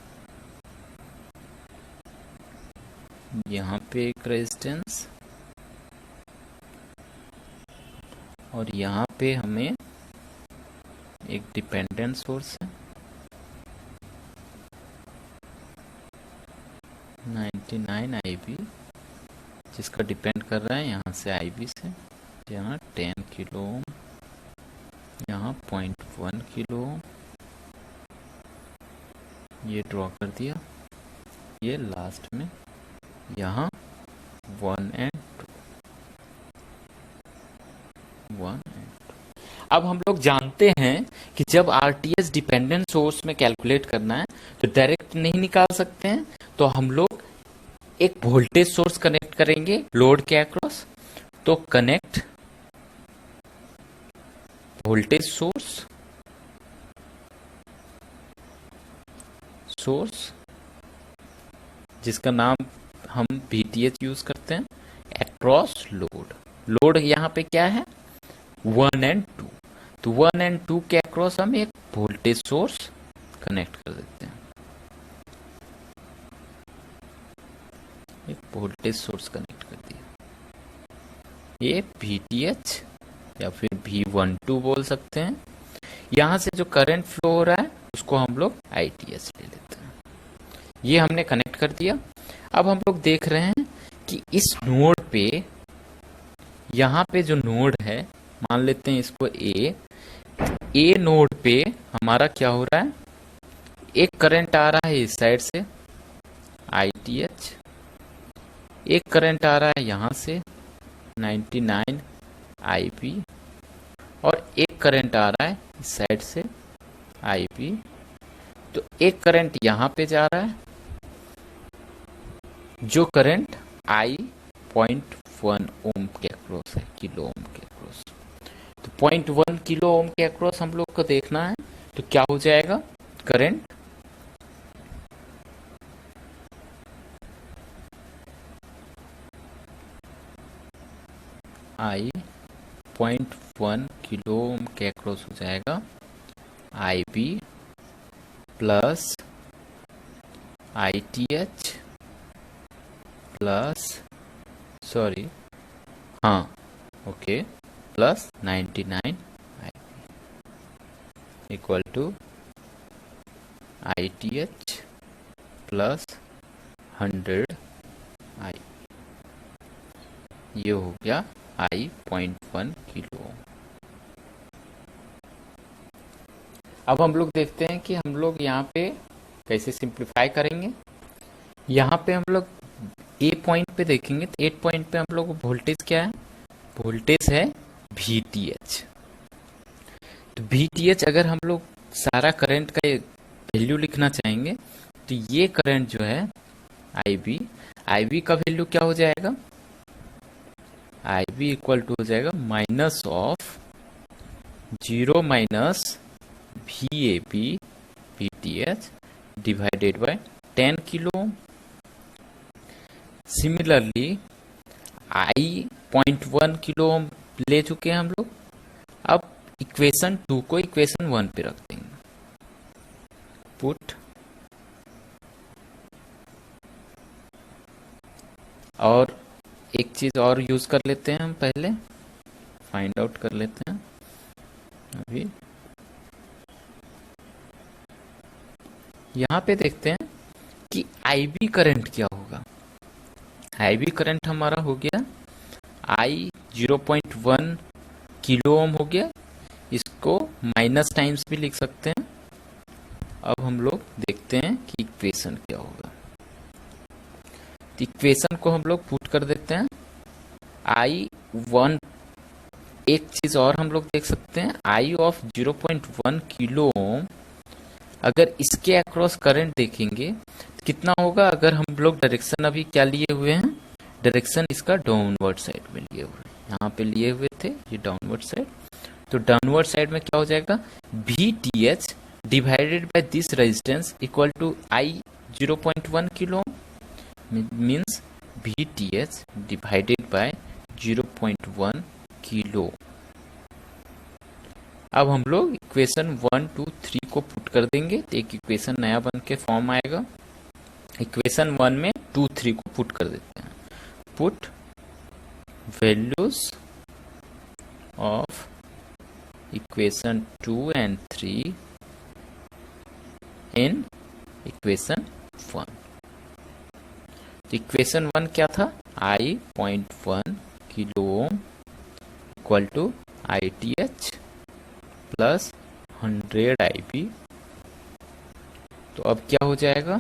यहाँ पे एक रेजिस्टेंस, और यहाँ पे हमें एक डिपेंडेंट सोर्स है 99 IB, जिसका डिपेंड कर रहा है यहाँ से IB से, यहाँ 10 किलो ओम, यहाँ 0.1 किलो ओम, ये ड्रॉ कर दिया। ये लास्ट में यहाँ 1 एंड 1। अब हम लोग जानते हैं कि जब आरटीएस डिपेंडेंट सोर्स में कैलकुलेट करना है तो डायरेक्ट नहीं निकाल सकते हैं, तो हम लोग एक वोल्टेज सोर्स कनेक्ट करेंगे लोड के अक्रॉस। तो कनेक्ट वोल्टेज सोर्स, जिसका नाम हम VTH यूज करते हैं, अक्रॉस लोड। लोड यहाँ पे क्या है, 1 एंड 2, तो 1 एंड 2 के अक्रॉस हम एक वोल्टेज सोर्स कनेक्ट कर देते हैं, एक वोल्टेज सोर्स कनेक्ट कर दिया। ये VTH या फिर V12 बोल सकते हैं। यहां से जो करंट फ्लो हो रहा है उसको हम लोग ITH ले लेते हैं। ये हमने कनेक्ट कर दिया। अब हम लोग देख रहे हैं कि इस नोड पे, यहाँ पे जो नोड है, मान लेते हैं इसको ए नोड पे हमारा क्या हो रहा है, एक करंट आ रहा है इस साइड से ITH, एक करंट आ रहा है यहाँ से 99 IB, और एक करंट आ रहा है इस साइड से IB। तो एक करंट यहाँ पे जा रहा है, जो करंट I 0.1 ओम के अक्रॉस है, किलो ओम के अक्रॉस। तो 0.1 किलो ओम के अक्रॉस हम लोग को देखना है, तो क्या हो जाएगा, करंट I 0.1 किलो ओम के अक्रॉस हो जाएगा IB plus ITH plus, sorry, हाँ, okay, plus 99 IB equal to ITH plus 100 I। ये हो गया I 0.1 किलो। अब हम लोग देखते हैं कि हम लोग यहाँ पे कैसे सिंप्लीफाई करेंगे। यहाँ पे हम लोग ए पॉइंट पे देखेंगे, तो 8 पॉइंट पे हम लोग वोल्टेज क्या है, वोल्टेज है VTH। तो VTH अगर हम लोग सारा करंट का वैल्यू लिखना चाहेंगे तो ये करंट जो है IB का वैल्यू क्या हो जाएगा, IB इक्वल टू हो जाएगा minus of 0 minus VAB VTH divided bye 10 kilo ohm. Similarly I 0.1 kilo ओम ले चुके हैं हम लोग। अब इक्वेशन 2 को इक्वेशन 1 पे रख देंगे। पुट और एक चीज और यूज कर लेते हैं, हम पहले फाइंड आउट कर लेते हैं। अभी यहाँ पे देखते हैं कि आईवी करंट क्या होगा। आईवी करंट हमारा हो गया आई 0.1 किलो ओम हो गया। इसको माइनस टाइम्स भी लिख सकते हैं। अब हम लोग देखते हैं कि इक्वेशन क्या होगा। इक्वेशन को हम लोग पुट कर देते हैं। आई 1, एक चीज और हम लोग देख सकते हैं, आई ऑफ 0.1 किलो ओम अगर इसके अक्रॉस करंट देखेंगे तो कितना होगा। अगर हम लोग डायरेक्शन अभी क्या लिए हुए हैं, डायरेक्शन इसका डाउनवर्ड साइड में लिए हुए हैं। यहाँ पे लिए हुए थे ये डाउनवर्ड साइड, तो डाउनवर्ड साइड में क्या हो जाएगा, V T H divided by this resistance equal to I 0.1 kilo means V T H divided by 0.1 kilo. अब हम लोग इक्वेशन 1, 2, 3 को पुट कर देंगे तो एक इक्वेशन नया बन के फॉर्म आएगा। इक्वेशन 1 में 2, 3 को पुट कर देते हैं। Put values of equation 2 and 3 in equation 1। Equation 1 क्या था, I 0.1 kilo ohm equal to I T H plus 100 IB। तो अब क्या हो जाएगा,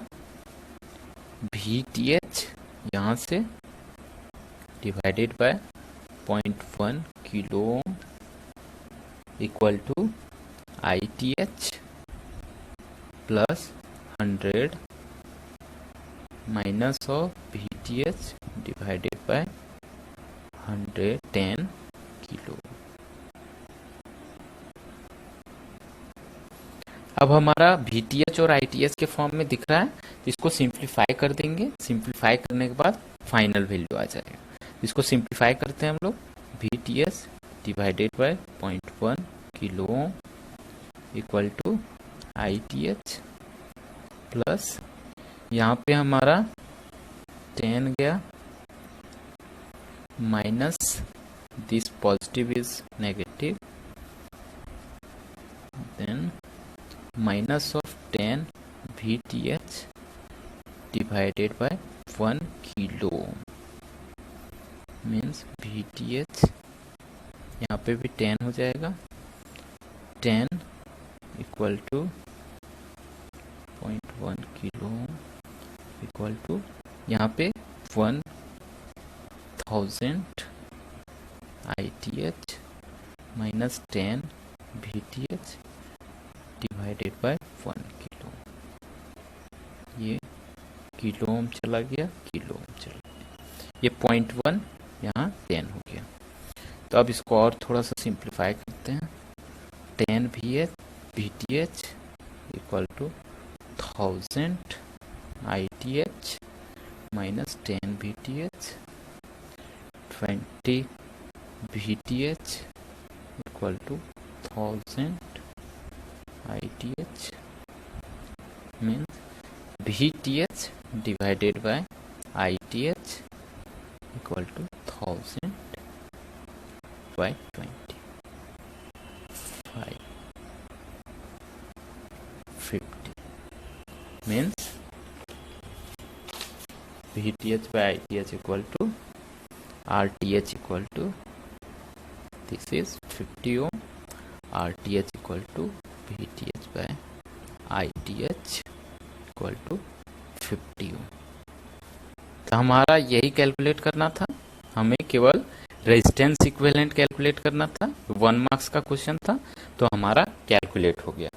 वी टी एच यहाँ से divided by 0.1 kilo ohm equal to I T H plus 100 minus of V T H divided by 110 kilo. अब हमारा VTH और ITH के फॉर्म में दिख रहा है, तो इसको सिंप्लीफाई कर देंगे। सिंप्लीफाई करने के बाद फाइनल वैल्यू आ जाएगा। इसको सिंप्लीफाई करते हैं हम लोग, VTH divided by 0.1 kilo equal to ITH plus यहाँ पे हमारा 10 गया minus this positive is negative, then minus of 10 VTH divided by 1 kilo means VTH यहाँ पे भी 10 हो जाएगा, 10 equal to 0.1 kilo equal to यहाँ पे 1000 ITH minus 10 VTH divided by 1 kilo. ये किलो ओम चला गया, किलो ओम चला गया। ये 0.1 यहाँ 10 हो गया। तो अब इसको और थोड़ा सा सिंप्लीफाई करते हैं। 10 VTH equal to 1000 ITH minus 10 VTH, 20 VTH equal to 1000 ITH means VTH divided by ITH equal to 1000 by 20 550 means VTH by ITH equal to RTH equal to this is 50 ohm, RTH equal to VTH by ITH equal to 50 ohm. तो हमारा यही calculate करना था, हमें केवल resistance equivalent calculate करना था। 1 marks का क्वेश्चन था, तो हमारा कैलकुलेट हो गया।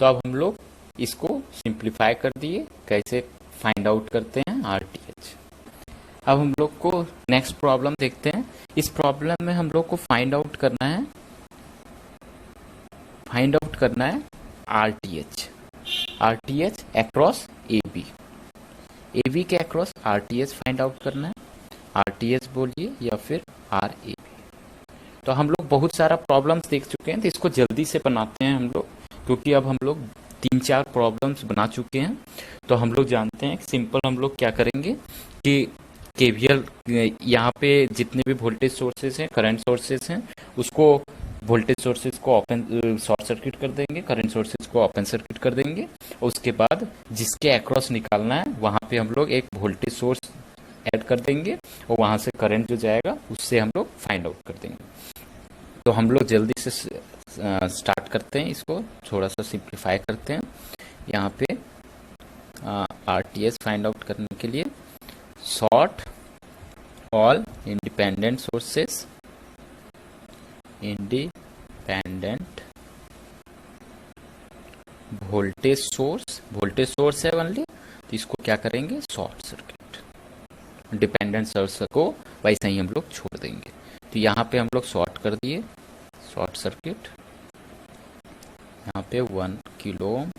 तो अब हम लोग इसको सिंप्लीफाई कर दिए, कैसे फाइंड आउट करते हैं RTH। अब हम लोग को नेक्स्ट प्रॉब्लम देखते हैं। इस प्रॉब्लम में हम लोग को फाइंड आउट करना है RTH अक्रॉस AB के अक्रॉस RTH फाइंड आउट करना है। आरटीएच बोलिए या फिर आरएबी। तो हम लोग बहुत सारा प्रॉब्लम्स देख चुके हैं, तो इसको जल्दी से बनाते हैं हम लोग, क्योंकि अब हम लोग 3-4 प्रॉब्लम्स बना चुके हैं। तो हम लोग जानते हैं कि सिंपल हम लोग क्या करेंगे कि केवीएल यहाँ पे जितने भी वोल्टेज सोर्सेज हैं, करंट सोर्सेज हैं, उसको वोल्टेज सोर्सेज को ओपन शॉर्ट सर्किट कर देंगे, करंट सोर्सेज को ओपन सर्किट कर देंगे, और उसके बाद जिसके अक्रॉस निकालना है वहाँ पे हम लोग एक वोल्टेज सोर्स ऐड कर देंगे, और वहाँ से करंट जो जाएगा उससे हम लोग फाइंड आउट कर देंगे। तो हम लोग जल्दी से स्टार्ट करते हैं, इसको थोड़ा सा सिंप्लीफाई करते हैं। यहाँ पे आरटीएस फाइंड आउट करने के लिए short all independent sources, independent voltage source है ओनली, तो इसको क्या करेंगे, शॉर्ट सर्किट। डिपेंडेंट सोर्स को वैसे ही हम लोग छोड़ देंगे। तो यहाँ पे हम लोग शॉर्ट कर दिए, शॉर्ट सर्किट। यहाँ पे 1 किलो ओम।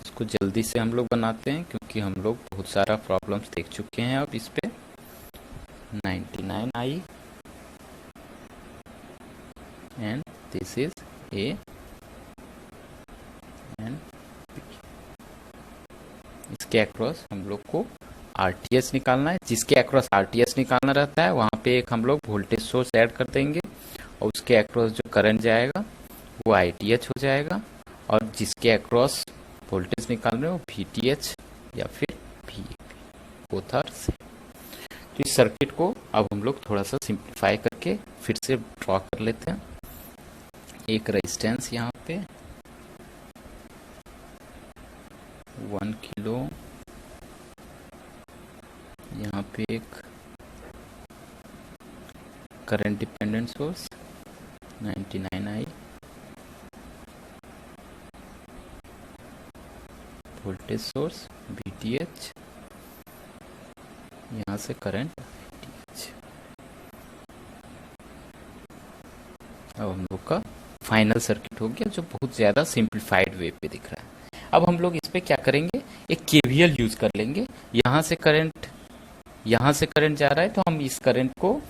इसको जल्दी से हम लोग बनाते हैं, क्योंकि हम लोग बहुत सारा प्रॉब्लम्स देख चुके हैं अब इस पे। 99i and this is A and B. इसके अक्रॉस हम लोग को आरटीएस निकालना है। जिसके अक्रॉस आरटीएस निकालना रहता है वहाँ पे एक हम लोग वोल्टेज सोर्स ऐड कर देंगे, और उसके अक्रॉस जो करंट जाएगा वो आईटीएच हो जाएगा, और जिसके अक्रॉस वोल्टेज निकाल रहे हो वीटीएच या फिर वीएपी, बोथ आर सेम। तो इस सर्किट को अब हम लोग थोड़ा सा सिंप्लीफाई करके फिर से ड्रॉ कर लेते हैं। एक रेजिस्टेंस यहाँ पे 1 किलो, यहाँ पे एक current dependent source 99i, voltage source VTH, यहाँ से करंट VTH। अब हम लोग का फाइनल सर्किट हो गया, जो बहुत ज़्यादा सिंप्लीफाइड वे पे दिख रहा है। अब हम लोग इस पे क्या करेंगे, एक केवीएल यूज कर लेंगे। यहाँ से करंट जा रहा है, तो हम इस करंट को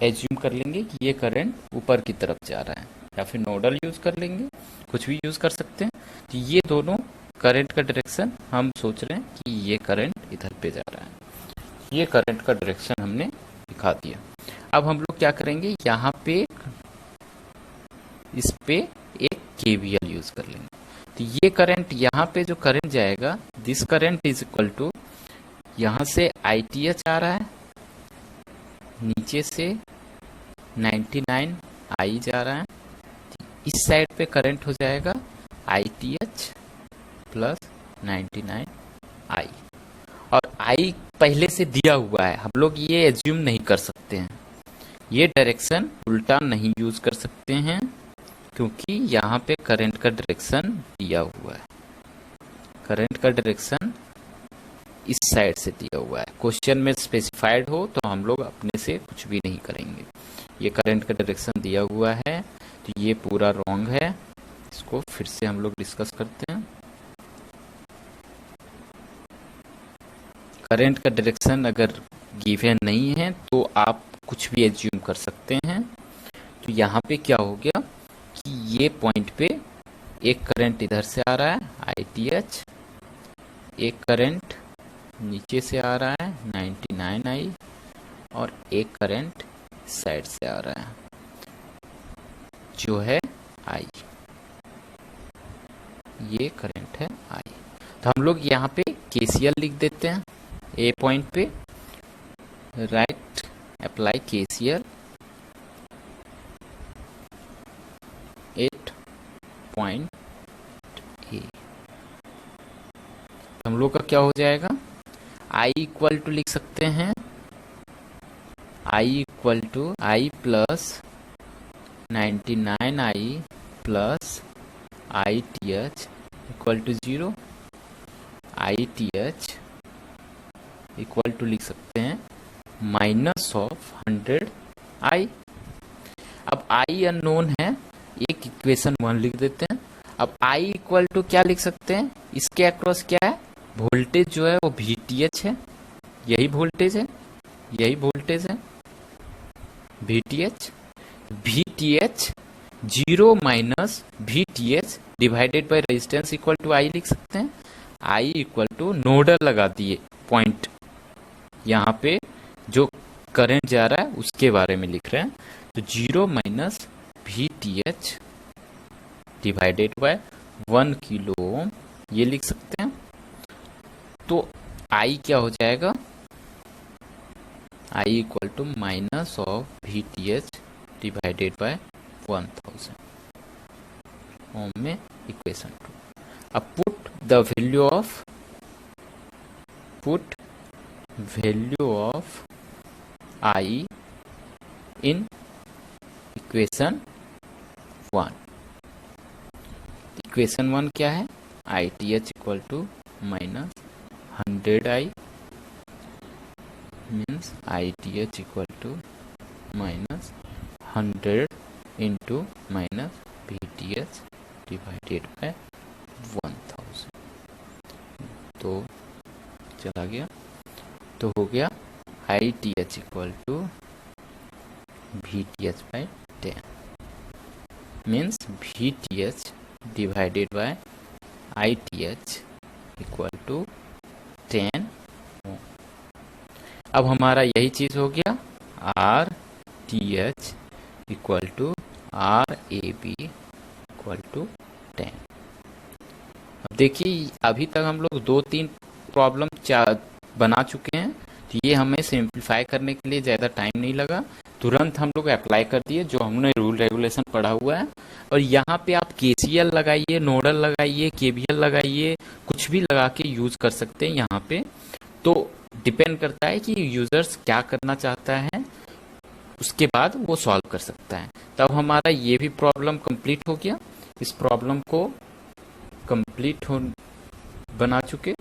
एज्यूम कर लेंगे कि ये करंट ऊपर की तरफ जा रहा है, या फिर नोडल यूज कर लेंगे, कुछ भी यूज कर सकते हैं। तो ये दोनों करंट का डायरेक्शन हम सोच रहे हैं कि ये करंट इधर पे जा रहा है। ये करंट का डायरेक्शन हमने दिखा दिया। अब हम लोग क्या करेंगे, यहाँ पे इस पे एक केवीएल यूज कर लेंगे। तो ये करंट, यहाँ पे जो करंट जाएगा, this current is equal to, यहाँ से आईटीएच आ रहा है, नीचे से 99i जा रहा है, इस साइड पे करंट हो जाएगा ITH प्लस 99i, और i पहले से दिया हुआ है, हम लोग ये एज्यूम नहीं कर सकते हैं, ये डायरेक्शन उल्टा नहीं यूज कर सकते हैं, क्योंकि यहाँ पे करंट का डायरेक्शन दिया हुआ है। करंट का डायरेक्शन इस साइड से दिया हुआ है। क्वेश्चन में स्पेसिफाइड हो तो हम लोग अपने से कुछ भी नहीं करेंगे। ये करंट का डायरेक्शन दिया हुआ है, तो ये पूरा रॉन्ग है। इसको फिर से हम लोग डिस्कस करते हैं। करंट का डायरेक्शन अगर गिवन नहीं है तो आप कुछ भी एज्यूम कर सकते हैं। तो यहाँ पे क्या हो गया कि ये पॉइंट पे एक करंट इधर से आ रहा है ITH, एक करंट नीचे से आ रहा है 99i, और एक करंट साइड से आ रहा है जो है I। ये करंट है I। तो हम लोग यहाँ पे KCL लिख देते हैं। ए पॉइंट पे right apply KCL 8 point A। हम लोग का क्या हो जाएगा, I इक्वल टू लिख सकते हैं, I equal to I plus 99i plus ITH equal to 0। ITH equal to लिख सकते हैं माइनस ऑफ 100i। अब I अननोन है, एक इक्वेशन 1 लिख देते हैं। अब I इक्वल टू क्या लिख सकते हैं, इसके अक्रॉस क्या है, वोल्टेज जो है वो VTH है, यही वोल्टेज है, यही वोल्टेज है VTH। VTH 0 minus VTH divided by resistance equal to I लिख सकते हैं। I इक्वल टू नोडल लगा दिए पॉइंट, यहाँ पे जो करंट जा रहा है उसके बारे में लिख रहे हैं, तो 0 minus VTH divided by 1 kilo ओम ये लिख सकते हैं। तो I क्या हो जाएगा, I equal to minus of VTH divided by 1000 ohm में इक्वेशन 2। अब put value of I in equation 1। Equation 1 क्या है, ITH equal to minus 100I means ITH equal to minus 100 into minus VTH divided by 1000। तो चला गया, तो हो गया ITH equal to VTH by 10 means VTH divided by ITH equal to 10 ohm. अब हमारा यही चीज हो गया RTH equal to RAB equal to 10। अब देखिए अभी तक हम लोग 2-3 प्रॉब्लम बना चुके हैं, तो ये हमें सिंप्लीफाई करने के लिए ज़्यादा टाइम नहीं लगा, तुरंत हम लोग अप्लाई कर दिए जो हमने रूल रेगुलेशन पढ़ा हुआ है। और यहाँ पे आप KCL लगाइए, नोडल लगाइए, KVL लगाइए, कुछ भी लगा के यूज कर सकते हैं यहाँ पे। तो डिपेंड करता है कि यूजर्स क्या करना चाहता है, उसके बाद वो सॉल्व कर सकता है। तब हमारा ये भी प्रॉब्लम कंप्लीट हो गया। इस प्रॉब्लम को कंप्लीट हो बना चुके।